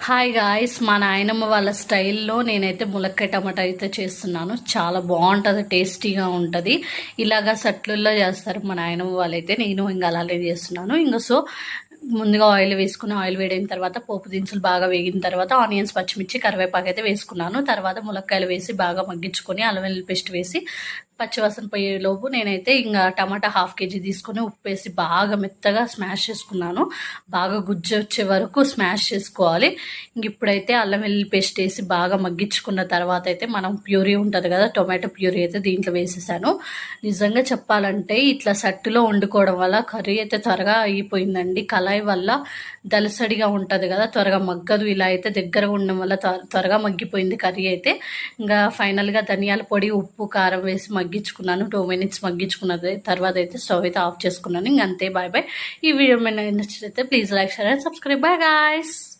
Hi guys, మా నాయనమ్మ వాళ్ళ స్టైల్లో నేనైతే ములక్కాయ టమాటా అయితే చేస్తున్నాను. చాలా బాగుంటుంది, టేస్టీగా ఉంటుంది. ఇలాగా సట్లుల్లో చేస్తారు మా నాయనమ్మ వాళ్ళైతే. నేను ఇంకా అలాగే చేస్తున్నాను. సో ముందుగా ఆయిల్ వేసుకుని, ఆయిల్ వేడిన తర్వాత పోపు దినుసులు బాగా వేగిన తర్వాత ఆనియన్స్, పచ్చిమిర్చి, కరివేపాకు అయితే వేసుకున్నాను. తర్వాత ములక్కాయలు వేసి బాగా మగ్గించుకొని అల్లం వెల్లుల్లి పేస్ట్ వేసి పచ్చివాసన పోయేలోపు నేనైతే ఇంకా టమాటా 1/2 kg తీసుకొని ఉప్పు వేసి బాగా మెత్తగా స్మాష్ చేసుకున్నాను. బాగా గుజ్జు వచ్చే వరకు స్మాష్ చేసుకోవాలి. ఇంక ఇప్పుడైతే అల్లం వెల్లుల్లి పేస్ట్ వేసి బాగా మగ్గించుకున్న తర్వాత అయితే మనం ప్యూరీ ఉంటుంది కదా, టొమాటో ప్యూరీ అయితే దీంట్లో వేసేసాను. నిజంగా చెప్పాలంటే ఇట్లా సట్టులో వండుకోవడం వల్ల కర్రీ అయితే త్వరగా అయిపోయిందండి. కళాయి వల్ల దలసడిగా ఉంటుంది కదా, త్వరగా మగ్గదు. ఇలా అయితే దగ్గరగా ఉండడం వల్ల త్వరగా మగ్గిపోయింది కర్రీ అయితే. ఇంకా ఫైనల్గా ధనియాల పొడి, ఉప్పు, కారం వేసి మగ్గించుకున్నాను. 2 minutes మగ్గించుకున్న తర్వాత అయితే స్టవ్ అయితే ఆఫ్ చేసుకున్నాను. ఇంకంతే, బాయ్ బాయ్. ఈ వీడియో మీద నచ్చితే please like, share and subscribe. Bye guys.